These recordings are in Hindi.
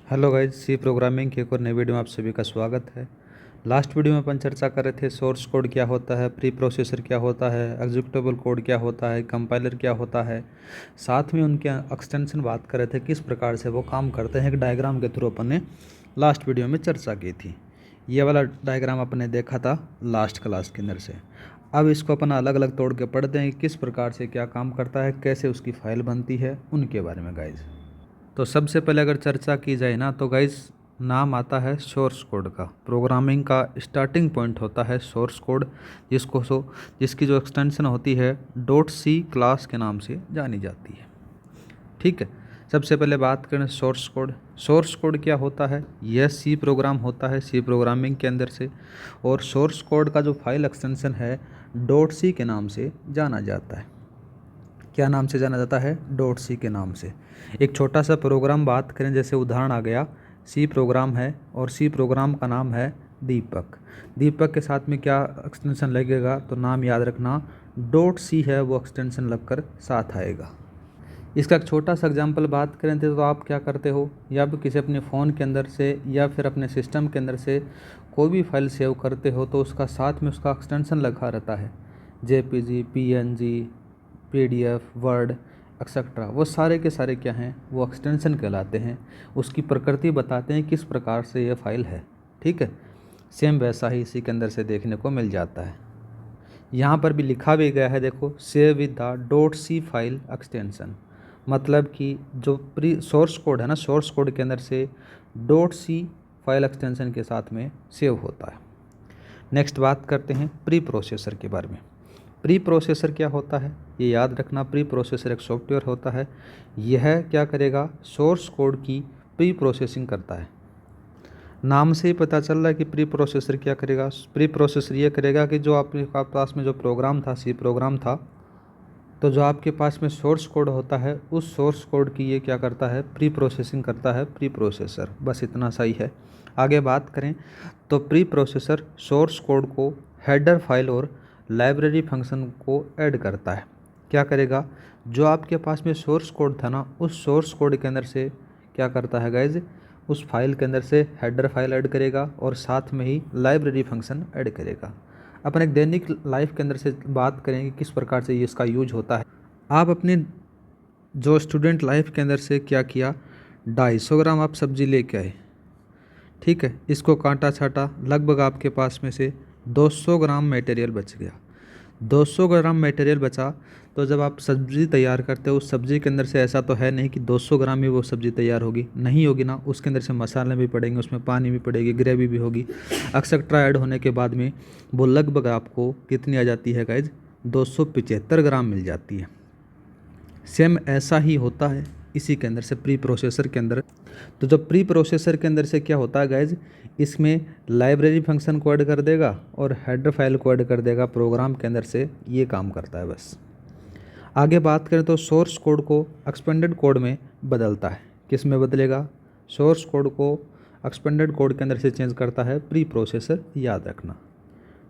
हेलो गाइज, सी प्रोग्रामिंग की एक और नई वीडियो में आप सभी का स्वागत है। लास्ट वीडियो में अपन चर्चा कर रहे थे सोर्स कोड क्या होता है, प्री प्रोसेसर क्या होता है, एग्जीक्यूटेबल कोड क्या होता है, कंपाइलर क्या होता है। साथ में उनके एक्सटेंशन बात कर रहे थे किस प्रकार से वो काम करते हैं। एक डायग्राम के थ्रू अपन ने लास्ट वीडियो में चर्चा की थी। ये वाला डायग्राम अपन ने देखा था लास्ट क्लास के अंदर से। अब इसको अपन अलग अलग तोड़ के पढ़ते हैं कि किस प्रकार से क्या काम करता है, कैसे उसकी फाइल बनती है, उनके बारे में गाइज। तो सबसे पहले अगर चर्चा की जाए ना तो गाइस नाम आता है सोर्स कोड का। प्रोग्रामिंग का स्टार्टिंग पॉइंट होता है सोर्स कोड, जिसकी जो एक्सटेंशन होती है .c क्लास के नाम से जानी जाती है। ठीक है, सबसे पहले बात करें सोर्स कोड। सोर्स कोड क्या होता है? यह सी प्रोग्राम होता है, सी प्रोग्रामिंग के अंदर से। और सोर्स कोड का जो फाइल एक्सटेंशन है .c के नाम से जाना जाता है। क्या नाम से जाना जाता है? .c के नाम से। एक छोटा सा प्रोग्राम बात करें, जैसे उदाहरण आ गया सी प्रोग्राम है और सी प्रोग्राम का नाम है दीपक। दीपक के साथ में क्या एक्सटेंशन लगेगा? तो नाम याद रखना .c है, वो एक्सटेंशन लगकर साथ आएगा। इसका एक छोटा सा एग्जांपल बात करें तो आप क्या करते हो, या फिर किसी अपने फ़ोन के अंदर से या फिर अपने सिस्टम के अंदर से कोई भी फाइल सेव करते हो तो उसका साथ में उसका एक्सटेंशन लगा रहता है। JPG, PNG, PDF, word etcetera, वो सारे के सारे क्या हैं? वो एक्सटेंशन कहलाते हैं। उसकी प्रकृति बताते हैं किस प्रकार से ये फाइल है। ठीक है, सेम वैसा ही इसी के अंदर से देखने को मिल जाता है। यहाँ पर भी लिखा भी गया है, देखो, save with the .c file extension. मतलब कि जो प्री सोर्स कोड है ना, सोर्स कोड के अंदर से .c फाइल एक्सटेंशन के साथ में सेव होता है। नेक्स्ट बात करते हैं प्री प्रोसेसर के बारे में। प्री प्रोसेसर क्या होता है ये याद रखना। प्री प्रोसेसर एक सॉफ्टवेयर होता है। यह क्या करेगा? सोर्स कोड की प्री प्रोसेसिंग करता है। नाम से ही पता चल रहा है कि प्री प्रोसेसर क्या करेगा। प्री प्रोसेसर ये करेगा कि जो आपके पास में जो प्रोग्राम था, सी प्रोग्राम था, तो जो आपके पास में सोर्स कोड होता है उस सोर्स कोड की ये क्या करता है? प्री प्रोसेसिंग करता है प्री प्रोसेसर। बस इतना सही है। आगे बात करें तो प्री प्रोसेसर सोर्स कोड को हेडर फाइल और लाइब्रेरी फंक्शन को ऐड करता है। क्या करेगा? जो आपके पास में सोर्स कोड था ना, उस सोर्स कोड के अंदर से क्या करता है गाइज? उस फाइल के अंदर से हेडर फाइल ऐड करेगा और साथ में ही लाइब्रेरी फंक्शन ऐड करेगा। अपन एक दैनिक लाइफ के अंदर से बात करेंगे किस प्रकार से ये इसका यूज होता है। आप अपने जो स्टूडेंट लाइफ के अंदर से क्या किया, 250 ग्राम आप सब्जी लेके आए। ठीक है, इसको काटा छाटा, लगभग आपके पास में से 200 ग्राम मटेरियल बच गया। 200 ग्राम मटेरियल बचा तो जब आप सब्ज़ी तैयार करते हो, उस सब्ज़ी के अंदर से ऐसा तो है नहीं कि 200 ग्राम ही वो सब्ज़ी तैयार होगी, नहीं होगी ना। उसके अंदर से मसाले भी पड़ेंगे, उसमें पानी भी पड़ेगी, ग्रेवी भी होगी, एक्सेट्रा ऐड होने के बाद में वो लगभग आपको कितनी आ जाती है गाइज? 275 ग्राम मिल जाती है। सेम ऐसा ही होता है इसी के अंदर से प्री प्रोसेसर के अंदर। तो जब प्री प्रोसेसर के अंदर से क्या होता है गाइज, इसमें लाइब्रेरी फंक्शन को ऐड कर देगा और हेडर फाइल को ऐड कर देगा प्रोग्राम के अंदर से। ये काम करता है बस। आगे बात करें तो सोर्स कोड को एक्सपेंडेड कोड में बदलता है। किस में बदलेगा? सोर्स कोड को एक्सपेंडेड कोड के अंदर से चेंज करता है प्री प्रोसेसर, याद रखना।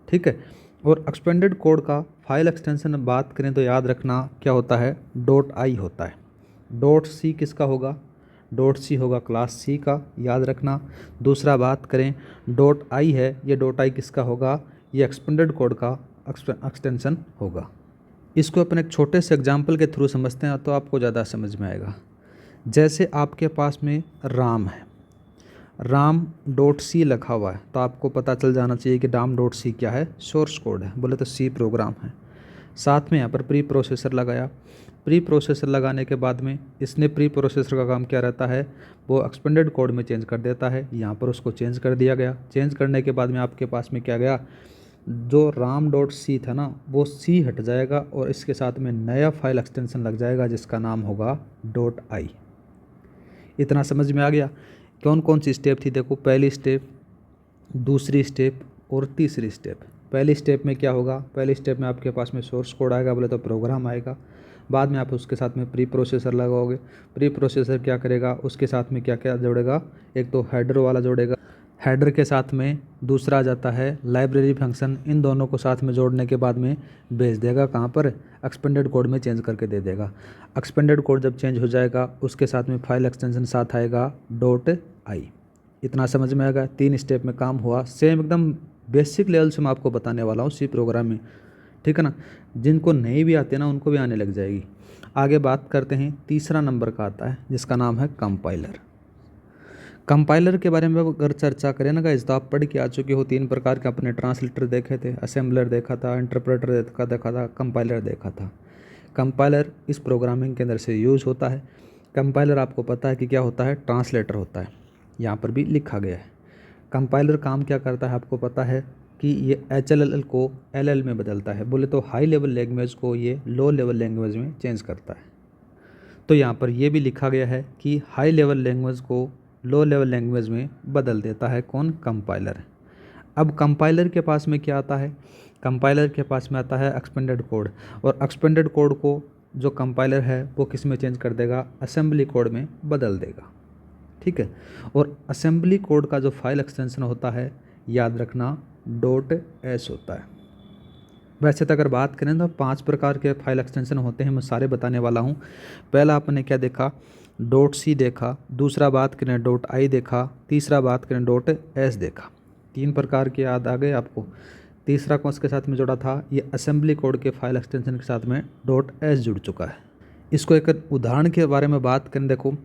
ठीक है, और एक्सपेंडेड कोड का फाइल एक्सटेंशन बात करें तो याद रखना क्या होता है? .i होता है। .c किसका होगा? .c होगा क्लास C का, याद रखना। दूसरा बात करें .i है, ये .i किसका होगा? ये एक्सपेंडेड कोड का एक्सटेंशन होगा। इसको अपन एक छोटे से एग्जाम्पल के थ्रू समझते हैं तो आपको ज़्यादा समझ में आएगा। जैसे आपके पास में राम है, राम .c लिखा हुआ है, तो आपको पता चल जाना चाहिए कि राम .c क्या है? सोर्स कोड है, बोले तो सी प्रोग्राम है। साथ में यहाँ पर प्री प्रोसेसर लगाया। प्री प्रोसेसर लगाने के बाद में इसने प्री प्रोसेसर का काम क्या रहता है? वो एक्सपेंडेड कोड में चेंज कर देता है। यहाँ पर उसको चेंज कर दिया गया। चेंज करने के बाद में आपके पास में क्या गया? जो राम .c था ना, वो c हट जाएगा और इसके साथ में नया फाइल एक्सटेंशन लग जाएगा जिसका नाम होगा .i। इतना समझ में आ गया? कौन कौन सी स्टेप थी? देखो, पहली स्टेप, दूसरी स्टेप और तीसरी स्टेप। पहली स्टेप में क्या होगा? पहली स्टेप में आपके पास में सोर्स कोड आएगा, बोले तो प्रोग्राम आएगा। बाद में आप उसके साथ में प्री प्रोसेसर लगाओगे। प्री प्रोसेसर क्या करेगा? उसके साथ में क्या क्या जोड़ेगा? एक तो हेडर वाला जोड़ेगा, हेडर के साथ में दूसरा आ जाता है लाइब्रेरी फंक्शन। इन दोनों को साथ में जोड़ने के बाद में भेज देगा कहाँ पर? एक्सपेंडेड कोड में चेंज करके दे देगा। एक्सपेंडेड कोड जब चेंज हो जाएगा उसके साथ में फाइल एक्सटेंशन साथ आएगा आई। इतना समझ में आएगा, 3 स्टेप में काम हुआ। सेम एकदम बेसिक लेवल से मैं आपको बताने वाला हूँ सी प्रोग्रामिंग, ठीक है ना। जिनको नहीं भी आते ना उनको भी आने लग जाएगी। आगे बात करते हैं, तीसरा नंबर का आता है जिसका नाम है कंपाइलर। कंपाइलर के बारे में अगर चर्चा करें ना गाइस, तो आप पढ़ के आ चुके हो 3 प्रकार के अपने ट्रांसलेटर देखे थे, असेंबलर देखा था, इंटरप्रेटर देखा था, कंपाइलर देखा था। कंपाइलर इस प्रोग्रामिंग के अंदर से यूज़ होता है। कंपाइलर आपको पता है कि क्या होता है, ट्रांसलेटर होता है, यहाँ पर भी लिखा गया है। कंपाइलर काम क्या करता है आपको पता है कि ये HLL को LL में बदलता है। बोले तो हाई लेवल लैंग्वेज को ये लो लेवल लैंग्वेज में चेंज करता है। तो यहाँ पर ये भी लिखा गया है कि हाई लेवल लैंग्वेज को लो लेवल लैंग्वेज में बदल देता है कौन, कंपाइलर। अब कंपाइलर के पास में क्या आता है, कंपाइलर के पास में आता है एक्सपेंडेड कोड। और एक्सपेंडेड कोड को जो कंपाइलर है वो किस में चेंज कर देगा, असेंबली कोड में बदल देगा, ठीक है। और असेंबली कोड का जो फाइल एक्सटेंशन होता है, याद रखना .s होता है। वैसे तो अगर बात करें तो 5 प्रकार के फाइल एक्सटेंशन होते हैं, मैं सारे बताने वाला हूँ। पहला आपने क्या देखा, .c देखा, दूसरा बात करें .i देखा, तीसरा बात करें .s देखा। 3 प्रकार के याद आ गए आपको। तीसरा कौन के साथ में जुड़ा था, ये असेंबली कोड के फाइल एक्सटेंशन के साथ में .s जुड़ चुका है। इसको एक उदाहरण के बारे में बात करें, देखो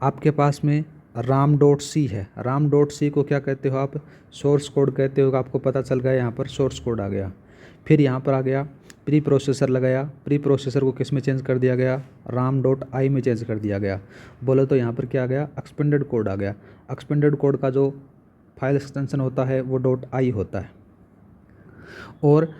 आपके पास में ram.c है। ram.c को क्या कहते हो आप, सोर्स कोड कहते हो। आपको पता चल गया, यहाँ पर सोर्स कोड आ गया। फिर यहाँ पर आ गया प्री प्रोसेसर लगाया, प्री प्रोसेसर को किस में चेंज कर दिया गया, ram.i में चेंज कर दिया गया। बोले तो यहाँ पर क्या आ गया, एक्सपेंडेड कोड आ गया। एक्सपेंडेड कोड का जो फाइल एक्सटेंशन होता है वो .i होता है। और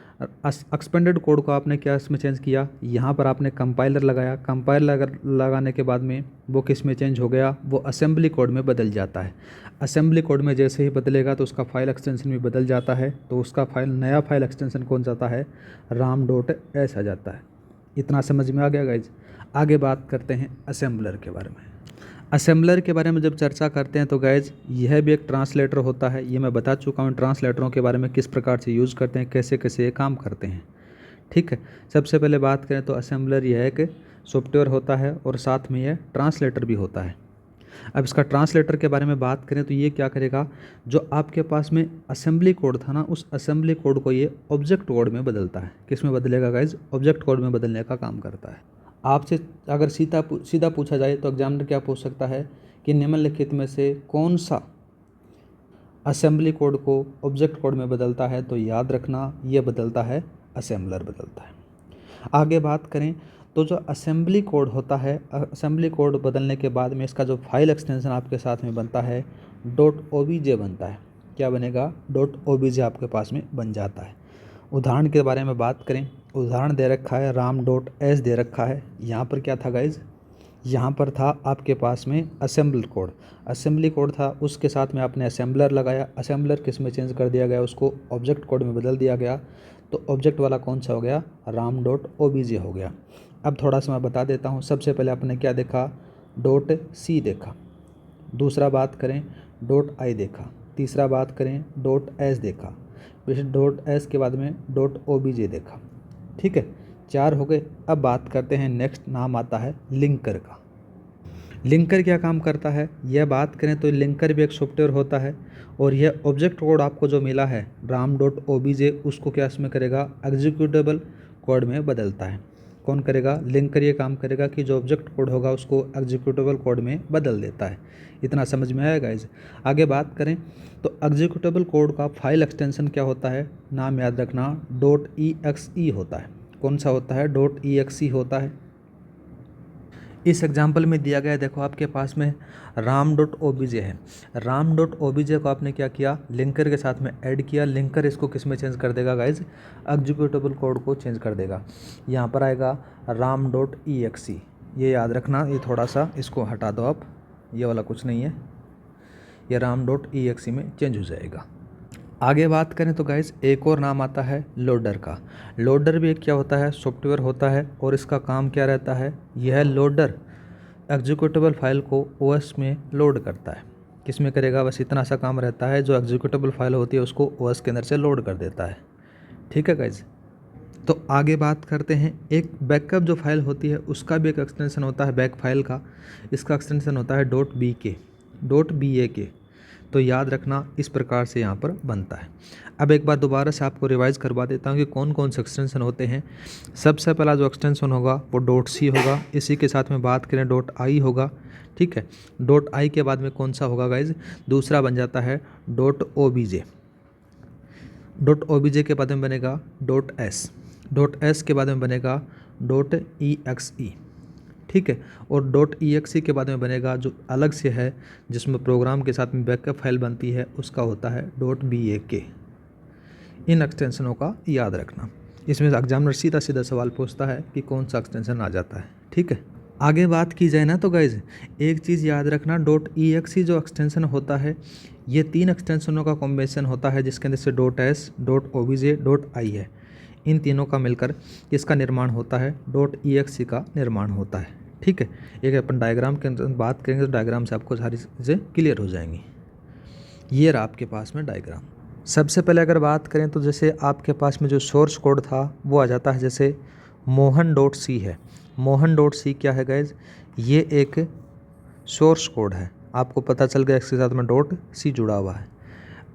एक्सपेंडेड कोड को आपने क्या इसमें चेंज किया, यहाँ पर आपने कंपाइलर लगाया। कंपाइलर लगाने के बाद में वो किस में चेंज हो गया, वो असेंबली कोड में बदल जाता है। असेंबली कोड में जैसे ही बदलेगा तो उसका फाइल एक्सटेंशन भी बदल जाता है। तो उसका नया फाइल एक्सटेंशन कौन जाता है, ram.s आ जाता है। इतना समझ में आ गया गाइज। आगे बात करते हैं असेंबलर के बारे में। असेंबलर के बारे में जब चर्चा करते हैं तो गाइज यह भी एक ट्रांसलेटर होता है। ये मैं बता चुका हूँ ट्रांसलेटरों के बारे में, किस प्रकार से यूज़ करते हैं, कैसे कैसे ये काम करते हैं, ठीक है। सबसे पहले बात करें तो असेंबलर यह एक सॉफ्टवेयर होता है और साथ में यह ट्रांसलेटर भी होता है। अब इसका ट्रांसलेटर के बारे में बात करें तो ये क्या करेगा, जो आपके पास में असेंबली कोड था ना, उस असेंबली कोड को ये ऑब्जेक्ट कोड में बदलता है। किस में बदलेगा गाइज, ऑब्जेक्ट कोड में बदलने का काम करता है। आपसे अगर सीधा पूछा जाए तो एग्जामिनर क्या पूछ सकता है कि निम्नलिखित में से कौन सा असेंबली कोड को ऑब्जेक्ट कोड में बदलता है, तो याद रखना ये बदलता है, असेंबलर बदलता है। आगे बात करें तो जो असेंबली कोड होता है, असेंबली कोड बदलने के बाद में इसका जो फाइल एक्सटेंशन आपके साथ में बनता है .obj बनता है। क्या बनेगा, .obj आपके पास में बन जाता है। उदाहरण के बारे में बात करें, उदाहरण दे रखा है ram.s दे रखा है। यहाँ पर क्या था गाइज, यहाँ पर था आपके पास में असेंबलर कोड, असेंबली कोड था, उसके साथ में आपने असेंबलर लगाया। असेंबलर किस में चेंज कर दिया गया, उसको ऑब्जेक्ट कोड में बदल दिया गया। तो ऑब्जेक्ट वाला कौन सा हो गया, ram.obj हो गया। अब थोड़ा सा मैं बता देता हूँ। सबसे पहले आपने क्या देखा, .c देखा, दूसरा बात करें .i देखा, तीसरा बात करें .s देखा, फिर .s के बाद में .obj देखा, ठीक है, 4 हो गए। अब बात करते हैं नेक्स्ट, नाम आता है लिंकर का। लिंकर क्या काम करता है, यह बात करें तो लिंकर भी एक सॉफ्टवेयर होता है और यह ऑब्जेक्ट कोड आपको जो मिला है ram.obj, उसको क्या इसमें करेगा, एग्जीक्यूटेबल कोड में बदलता है। कौन करेगा, लिंकर ये काम करेगा कि जो ऑब्जेक्ट कोड होगा उसको एग्जीक्यूटेबल कोड में बदल देता है। इतना समझ में आएगा गाइस। आगे बात करें तो एग्जीक्यूटेबल कोड का फाइल एक्सटेंशन क्या होता है, नाम याद रखना, .exe होता है। कौन सा होता है, .exe होता है। इस एग्जाम्पल में दिया गया, देखो आपके पास में ram.obj है। ram.obj को आपने क्या किया, लिंकर के साथ में ऐड किया। लिंकर इसको किस में चेंज कर देगा गाइज, एग्जीक्यूटेबल कोड को चेंज कर देगा। यहाँ पर आएगा ram.exe, ये याद रखना, ये थोड़ा सा इसको हटा दो आप, ये वाला कुछ नहीं है, ये ram.exe में चेंज हो जाएगा। आगे बात करें तो गाइज एक और नाम आता है लोडर का। लोडर भी एक क्या होता है, सॉफ्टवेयर होता है और इसका काम क्या रहता है, यह लोडर एग्जीक्यूटेबल फाइल को ओएस में लोड करता है। किस में करेगा, बस इतना सा काम रहता है, जो एग्जीक्यूटेबल फाइल होती है उसको ओएस के अंदर से लोड कर देता है, ठीक है गाइज। तो आगे बात करते हैं, एक बैकअप जो फाइल होती है उसका भी एक एक्सटेंशन होता है बैक फाइल का। इसका एक्सटेंशन होता है .bk। .bak। तो याद रखना इस प्रकार से यहाँ पर बनता है। अब एक बार दोबारा से आपको रिवाइज करवा देता हूँ कि कौन कौन से एक्सटेंशन होते हैं। सबसे पहला जो एक्सटेंशन होगा वो .c होगा, इसी के साथ में बात करें .i होगा, ठीक है। .i के बाद में कौन सा होगा गाइज, दूसरा बन जाता है .obj। .obj के बाद में बनेगा .s, .s के बाद में बनेगा .exe, ठीक है। और .exe के बाद में बनेगा जो अलग से है जिसमें प्रोग्राम के साथ में बैकअप फाइल बनती है, उसका होता है .bak। इन एक्सटेंशनों का याद रखना। इसमें एग्जामिनर सीधा सीधा सवाल पूछता है कि कौन सा एक्सटेंशन आ जाता है, ठीक है। आगे बात की जाए ना तो गाइज एक चीज़ याद रखना, .exe जो एक्सटेंशन होता है ये 3 एक्सटेंशनों का कॉम्बिनेशन होता है जिसके अंदर से .s, .obj, .i है। इन तीनों का मिलकर इसका निर्माण होता है, .exe का निर्माण होता है, ठीक है। एक अपन डायग्राम के अंदर बात करेंगे तो डायग्राम से आपको सारी चीज़ें क्लियर हो जाएंगी। ये रहा आपके पास में डायग्राम। सबसे पहले अगर बात करें तो जैसे आपके पास में जो सोर्स कोड था वो आ जाता है, जैसे mohan.c है। mohan.c क्या है गाइज, ये एक सोर्स कोड है, आपको पता चल गया इसके साथ में .c जुड़ा हुआ है।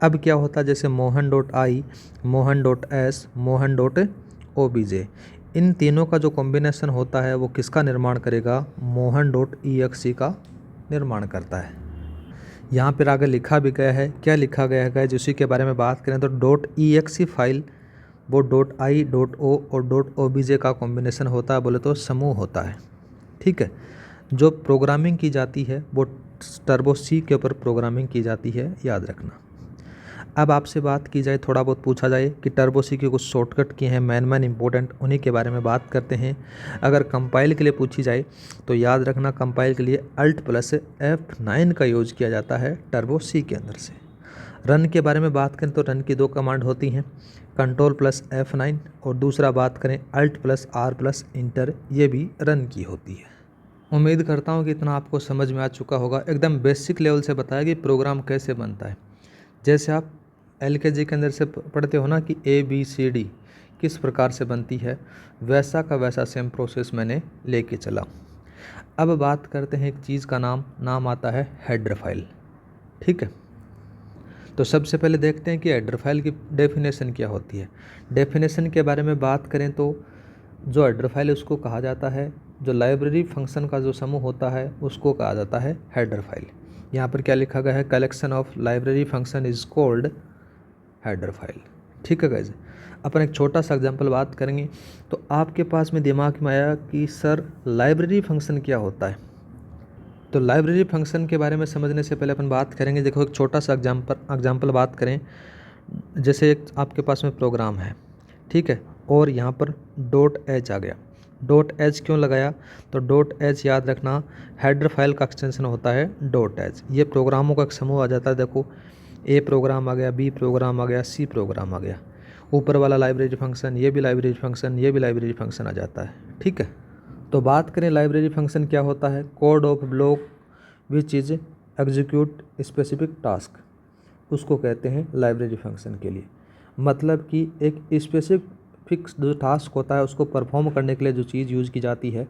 अब क्या होता है, जैसे mohan.i, mohan.s, mohan.obj, इन तीनों का जो कॉम्बिनेशन होता है वो किसका निर्माण करेगा, mohan.exe का निर्माण करता है। यहाँ पर आगे लिखा भी गया है, क्या लिखा गया है गाइस, उसी के बारे में बात करें तो .exe फाइल वो .i, .o और .obj का कॉम्बिनेशन होता है, बोले तो समूह होता है, ठीक है। जो प्रोग्रामिंग की जाती है वो टर्बो सी के ऊपर प्रोग्रामिंग की जाती है, याद रखना। अब आपसे बात की जाए, थोड़ा बहुत पूछा जाए कि टर्बो सी के कुछ शॉर्टकट किए हैं मैन इंपॉर्टेंट, उन्हीं के बारे में बात करते हैं। अगर कंपाइल के लिए पूछी जाए तो याद रखना कंपाइल के लिए Alt+F9 का यूज किया जाता है टर्बो सी के अंदर से। रन के बारे में बात करें तो रन की 2 कमांड होती हैं, Ctrl+F9 और दूसरा बात करें Alt+R+Enter, ये भी रन की होती है। उम्मीद करता हूँ कि इतना आपको समझ में आ चुका होगा। एकदम बेसिक लेवल से बताया कि प्रोग्राम कैसे बनता है। जैसे आप LKG के अंदर से पढ़ते हो ना कि ABCD किस प्रकार से बनती है, वैसा का वैसा सेम प्रोसेस मैंने लेके चला। अब बात करते हैं एक चीज़ का नाम आता है हेडर फाइल, ठीक है। तो सबसे पहले देखते हैं कि हेडर फाइल की डेफिनेशन क्या होती है। डेफिनेशन के बारे में बात करें तो जो हेडर फाइल उसको कहा जाता है, जो लाइब्रेरी फंक्शन का जो समूह होता है उसको कहा जाता है हेडर फाइल। यहाँ पर क्या लिखा गया है, collection of library function is called header file, ठीक है गाइज। अपन एक छोटा सा एग्जांपल बात करेंगे तो आपके पास में दिमाग में आया कि सर लाइब्रेरी फंक्शन क्या होता है। तो लाइब्रेरी फंक्शन के बारे में समझने से पहले अपन बात करेंगे, देखो एक छोटा सा एग्जांपल बात करें। जैसे एक आपके पास में प्रोग्राम है, ठीक है, और यहाँ पर .h आ गया। .h क्यों लगाया, तो .h याद रखना हेडर फाइल का एक्सटेंशन होता है .h। ये प्रोग्रामों का एक समूह आ जाता है। देखो A प्रोग्राम आ गया, B प्रोग्राम आ गया, C प्रोग्राम आ गया, ऊपर वाला लाइब्रेरी फंक्शन, ये भी लाइब्रेरी फंक्शन, ये भी लाइब्रेरी फंक्शन आ जाता है, ठीक है। तो बात करें लाइब्रेरी फंक्शन क्या होता है, code of block which is execute specific task, उसको कहते हैं लाइब्रेरी फंक्शन के लिए। मतलब कि एक स्पेसिफिक जो टास्क होता है उसको परफॉर्म करने के लिए जो चीज़ यूज़ की जाती है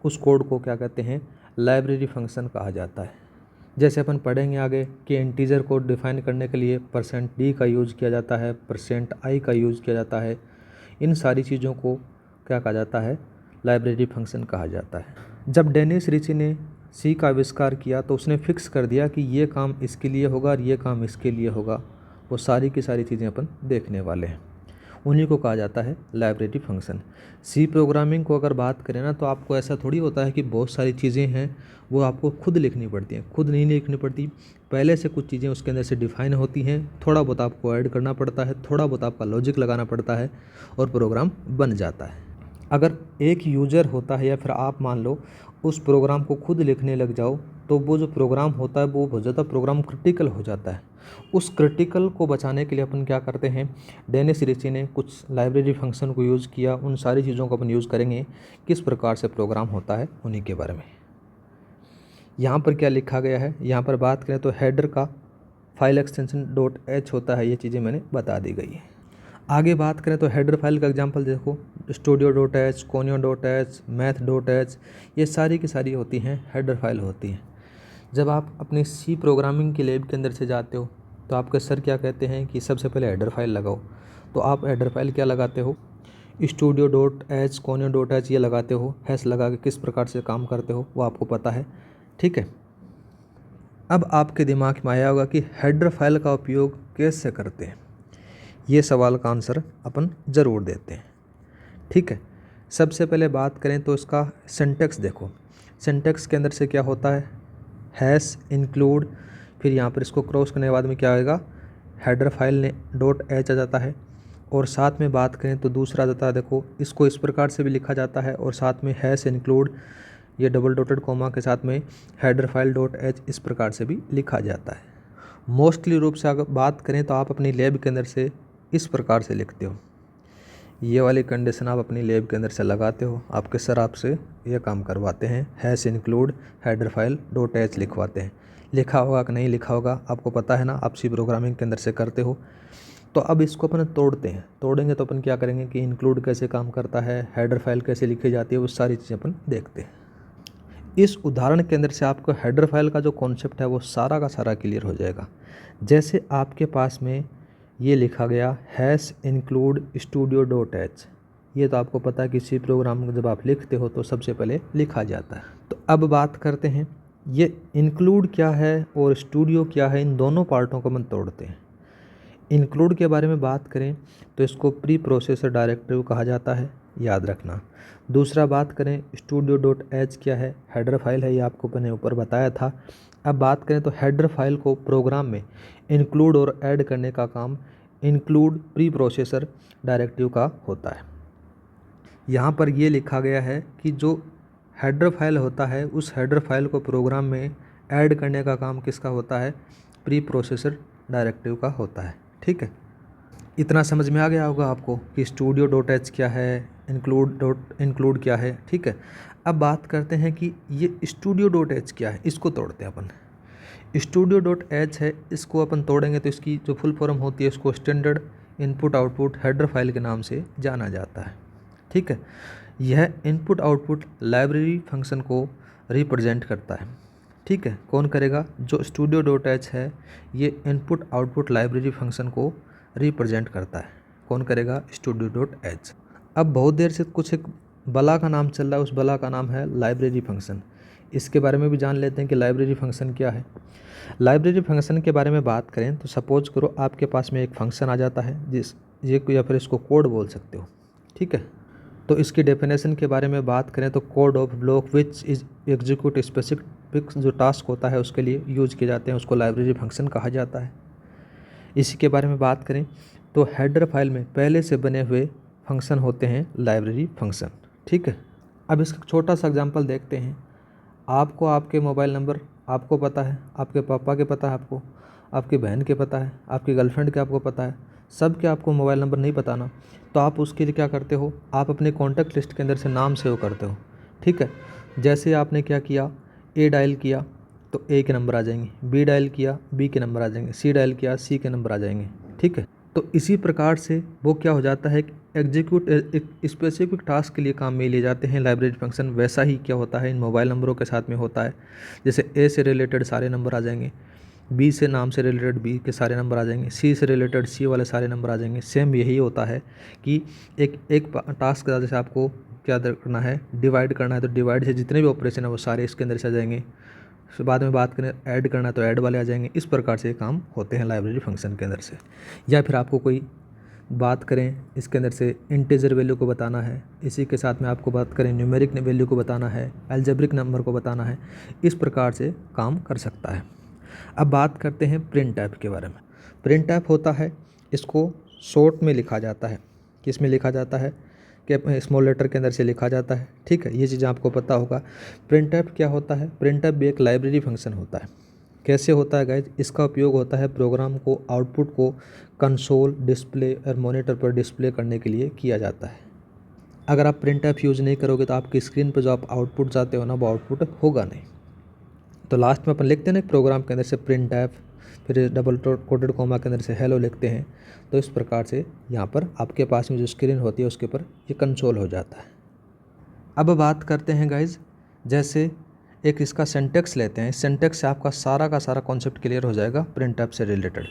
उस कोड को क्या कहते हैं, लाइब्रेरी फंक्शन कहा जाता है। जैसे अपन पढ़ेंगे आगे कि इंटीजर को डिफाइन करने के लिए %d का यूज़ किया जाता है, %i का यूज़ किया जाता है। इन सारी चीज़ों को क्या कहा जाता है, लाइब्रेरी फंक्शन कहा जाता है। जब डेनिस रिची ने सी का आविष्कार किया तो उसने फिक्स कर दिया कि ये काम इसके लिए होगा और ये काम इसके लिए होगा। वो सारी की सारी चीज़ें अपन देखने वाले हैं, उन्हीं को कहा जाता है लाइब्रेरी फंक्शन। सी प्रोग्रामिंग को अगर बात करें ना तो आपको ऐसा थोड़ी होता है कि बहुत सारी चीज़ें हैं वो आपको खुद लिखनी पड़ती हैं, खुद नहीं लिखनी पड़ती, पहले से कुछ चीज़ें उसके अंदर से डिफाइन होती हैं, थोड़ा बहुत आपको ऐड करना पड़ता है, थोड़ा बहुत आपका लॉजिक लगाना पड़ता है और प्रोग्राम बन जाता है। अगर एक यूज़र होता है या फिर आप मान लो उस प्रोग्राम को खुद लिखने लग जाओ तो वो जो प्रोग्राम होता है वो बहुत ज़्यादा प्रोग्राम क्रिटिकल हो जाता है। उस क्रिटिकल को बचाने के लिए अपन क्या करते हैं, डेनिस रिची ने कुछ लाइब्रेरी फंक्शन को यूज़ किया। उन सारी चीज़ों को अपन यूज़ करेंगे, किस प्रकार से प्रोग्राम होता है उन्हीं के बारे में। यहाँ पर क्या लिखा गया है, यहाँ पर बात करें तो हेडर का फाइल एक्सटेंशन .h होता है, ये चीज़ें मैंने बता दी गई है। आगे बात करें तो हेडर फाइल का एग्जांपल देखो, studio.h, conio.h, math.h, ये सारी की सारी होती हैं हेडर फाइल होती हैं। जब आप अपने सी प्रोग्रामिंग के लैब के अंदर से जाते हो तो आपके सर क्या कहते हैं कि सबसे पहले हेडर फाइल लगाओ। तो आप हेडर फाइल क्या लगाते हो, studio.h conio.h ये लगाते हो। हैश लगा के किस प्रकार से काम करते हो वो आपको पता है, ठीक है। अब आपके दिमाग में आया होगा कि हेडर फाइल का उपयोग कैसे करते हैं। ये सवाल का आंसर अपन ज़रूर देते हैं, ठीक है। सबसे पहले बात करें तो इसका सिंटैक्स देखो। सिंटैक्स के अंदर से क्या होता है, हैश इंक्लूड, फिर यहाँ पर इसको क्रॉस करने के बाद में क्या आएगा, हेडर फाइल ने .h आ जाता है। और साथ में बात करें तो दूसरा जाता है, देखो इसको इस प्रकार से भी लिखा जाता है और साथ में हैश इंक्लूड ये डबल डॉटेड कॉमा के साथ में हेडर फाइल .h इस प्रकार से भी लिखा जाता है। मोस्टली रूप से अगर बात करें तो आप अपनी लैब के अंदर से इस प्रकार से लिखते हो। ये वाली कंडीशन आप अपनी लैब के अंदर से लगाते हो, आपके सर आपसे ये काम करवाते हैं, hash include header file .h लिखवाते हैं। लिखा होगा कि नहीं लिखा होगा आपको पता है ना, आप सी प्रोग्रामिंग के अंदर से करते हो। तो अब इसको अपन तोड़ते हैं। तोड़ेंगे तो अपन क्या करेंगे कि इंक्लूड कैसे काम करता है, हेडर फाइल कैसे लिखी जाती है, वो सारी चीज़ें अपन देखते हैं। इस उदाहरण के अंदर से आपको हेडर फाइल का जो कॉन्सेप्ट है वो सारा का सारा क्लियर हो जाएगा। जैसे आपके पास में ये लिखा गया हैश इंक्लूड studio.h, ये तो आपको पता है कि सी प्रोग्राम जब आप लिखते हो तो सबसे पहले लिखा जाता है। तो अब बात करते हैं ये इंक्लूड क्या है और स्टूडियो क्या है, इन दोनों पार्टों को हम तोड़ते हैं। इंक्लूड के बारे में बात करें तो इसको प्री प्रोसेसर डायरेक्टिव कहा जाता है, याद रखना। दूसरा बात करें studio.h क्या है, हेडर फाइल है, ये आपको मैंने ऊपर बताया था। अब बात करें तो हेडर फाइल को प्रोग्राम में इंक्लूड और ऐड करने का काम इंक्लूड प्री प्रोसेसर डायरेक्टिव का होता है। यहाँ पर ये लिखा गया है कि जो हेडर फाइल होता है उस हेडर फाइल को प्रोग्राम में ऐड करने का काम किसका होता है, प्री प्रोसेसर डायरेक्टिव का होता है, ठीक है। इतना समझ में आ गया होगा आपको कि studio.h क्या है, इंक्लूड क्या है, ठीक है। अब बात करते हैं कि ये studio.h क्या है, इसको तोड़ते हैं अपन। studio.h है, इसको अपन तोड़ेंगे तो इसकी जो फुल फॉर्म होती है इसको standard input output header file के नाम से जाना जाता है, ठीक है। यह इनपुट आउटपुट लाइब्रेरी फंक्शन को रिप्रेजेंट करता है, ठीक है। कौन करेगा, जो studio.h है ये इनपुट आउटपुट लाइब्रेरी फंक्शन को रिप्रेजेंट करता है। कौन करेगा, studio.h। अब बहुत देर से कुछ एक बला का नाम चल रहा है, उस बला का नाम है लाइब्रेरी फंक्शन। इसके बारे में भी जान लेते हैं कि लाइब्रेरी फंक्शन क्या है। लाइब्रेरी फंक्शन के बारे में बात करें तो सपोज करो आपके पास में एक फंक्शन आ जाता है जिस ये या फिर इसको कोड बोल सकते हो, ठीक है। तो इसकी डेफिनेशन के बारे में बात करें तो code of block which is execute specific जो टास्क होता है उसके लिए यूज किए जाते हैं, उसको लाइब्रेरी फंक्शन कहा जाता है। इसी के बारे में बात करें तो हेडर फाइल में पहले से बने हुए फंक्शन होते हैं लाइब्रेरी फंक्शन, ठीक है। अब इसका छोटा सा एग्जांपल देखते हैं। आपको आपके मोबाइल नंबर आपको पता है, आपके पापा के पता है, आपको आपकी बहन के पता है, आपकी गर्लफ्रेंड के आपको पता है, सब के आपको मोबाइल नंबर नहीं पता ना, तो आप उसके लिए क्या करते हो, आप अपने कॉन्टैक्ट लिस्ट के अंदर से नाम सेव करते हो, ठीक है। जैसे आपने क्या किया, ए डायल किया तो ए के नंबर आ जाएंगे, बी डायल किया बी के नंबर आ जाएंगे, सी डायल किया सी के नंबर आ जाएंगे, ठीक है। तो इसी प्रकार से वो क्या हो जाता है कि एग्जीक्यूट एक स्पेसिफिक टास्क के लिए काम में लिए जाते हैं लाइब्रेरी फंक्शन। वैसा ही क्या होता है इन मोबाइल नंबरों के साथ में होता है। जैसे ए से रिलेटेड सारे नंबर आ जाएंगे, बी से नाम से रिलेटेड बी के सारे नंबर आ जाएंगे, सी से रिलेटेड सी वाले सारे नंबर आ जाएंगे। सेम यही होता है कि एक टास्क जैसे आपको क्या करना है, डिवाइड करना है, तो डिवाइड से जितने भी ऑपरेशन है वो सारे इसके अंदर से आ जाएंगे। फिर बाद में बात करें ऐड करना है तो ऐड वाले आ जाएंगे। इस प्रकार से काम होते हैं लाइब्रेरी फंक्शन के अंदर से। या फिर आपको कोई बात करें इसके अंदर से इंटीजर वैल्यू को बताना है, इसी के साथ में आपको बात करें न्यूमेरिक वैल्यू को बताना है, अलजेब्रिक नंबर को बताना है, इस प्रकार से काम कर सकता है। अब बात करते हैं प्रिंट टाइप के बारे में। प्रिंट टाइप होता है, इसको शॉर्ट में लिखा जाता है, किस में लिखा जाता है कि स्मॉल लेटर के अंदर से लिखा जाता है, ठीक है। ये चीज़ आपको पता होगा। प्रिंट टाइप क्या होता है, प्रिंट टाइप भी एक लाइब्रेरी फंक्शन होता है। कैसे होता है गाइज, इसका उपयोग होता है प्रोग्राम को आउटपुट को कंसोल डिस्प्ले और मॉनिटर पर डिस्प्ले करने के लिए किया जाता है। अगर आप प्रिंट टाइप यूज़ नहीं करोगे तो आपकी स्क्रीन पर जो आप आउटपुट चाहते हो ना वो आउटपुट होगा नहीं। तो लास्ट में अपन लिखते हैं ना प्रोग्राम के अंदर से प्रिंट टाइप, फिर डबल कोटेड कॉमा के अंदर से हेलो लिखते हैं। तो इस प्रकार से यहाँ पर आपके पास में जो स्क्रीन होती है उसके ऊपर ये कंसोल हो जाता है। अब बात करते हैं गाइज, जैसे एक इसका सिंटैक्स लेते हैं। इस सिंटैक्स से आपका सारा का सारा कॉन्सेप्ट क्लियर हो जाएगा प्रिंटफ से रिलेटेड।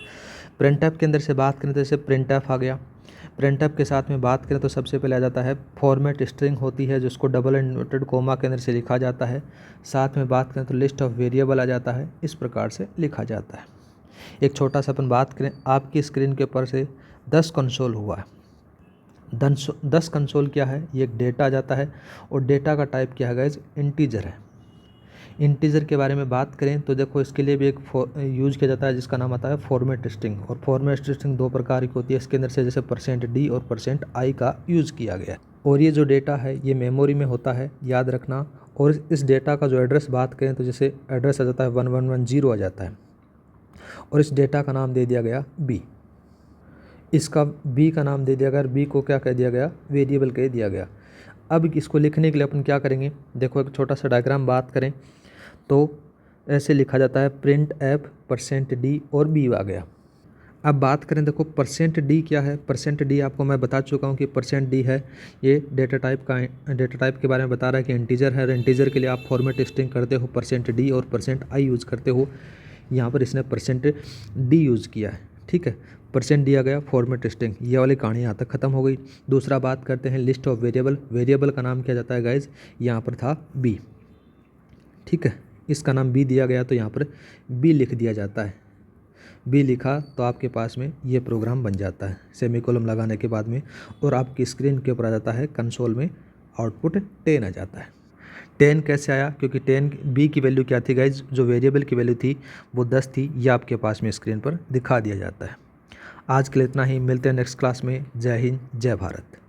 प्रिंटफ के अंदर से बात करें तो जैसे प्रिंटफ आ गया। प्रिंटफ के साथ में बात करें तो सबसे पहले आ जाता है फॉर्मेट स्ट्रिंग होती है जिसको डबल इन्वर्टेड कोमा के अंदर से लिखा जाता है। साथ में बात करें तो लिस्ट ऑफ वेरिएबल आ जाता है, इस प्रकार से लिखा जाता है। एक छोटा सा अपन बात करें, आपकी स्क्रीन के ऊपर से 10 कंसोल हुआ है। 10 कंसोल क्या है, ये एक डेटा आ जाता है और डेटा का टाइप क्या है गाइज, इंटीजर है। इंटीजर के बारे में बात करें तो देखो इसके लिए भी एक यूज़ किया जाता है जिसका नाम आता है फॉर्मेट स्ट्रिंग। और फॉर्मेट स्ट्रिंग 2 प्रकार की होती है, इसके अंदर से जैसे %d और %i का यूज़ किया गया है। और ये जो डेटा है ये मेमोरी में होता है, याद रखना। और इस डेटा का जो एड्रेस बात करें तो जैसे एड्रेस आ जाता है 1110 आ जाता है और इस डेटा का नाम दे दिया गया b। इसका b का नाम दे दिया गया, b को क्या कह दिया गया, वेरिएबल कह दिया गया। अब इसको लिखने के लिए अपन क्या करेंगे, देखो एक छोटा सा डायग्राम बात करें तो ऐसे लिखा जाता है printf %d और b आ गया। अब बात करें देखो %d क्या है, %d आपको मैं बता चुका हूँ कि %d है, ये डेटा टाइप के बारे में बता रहा है कि इंटीजर है। इंटीजर के लिए आप फॉर्मेट स्ट्रिंग करते हो %d और %i यूज़ करते हो। यहाँ पर इसने %d यूज़ किया है, ठीक है। %d आ गया फॉर्मेट स्ट्रिंग, ये वाली कहानी यहाँ तक ख़त्म हो गई। दूसरा बात करते हैं लिस्ट ऑफ वेरिएबल। वेरिएबल का नाम क्या जाता है गाइज, यहाँ पर था b, ठीक है। इसका नाम b दिया गया तो यहाँ पर b लिख दिया जाता है। b लिखा तो आपके पास में ये प्रोग्राम बन जाता है सेमीकोलन लगाने के बाद में, और आपकी स्क्रीन के ऊपर आ जाता है कंसोल में आउटपुट 10 आ जाता है। 10 कैसे आया, क्योंकि 10 b की वैल्यू क्या थी गाइज, जो वेरिएबल की वैल्यू थी वो 10 थी, ये आपके पास में स्क्रीन पर दिखा दिया जाता है। आज के लिए इतना ही, मिलते हैं नेक्स्ट क्लास में। जय हिंद, जय भारत।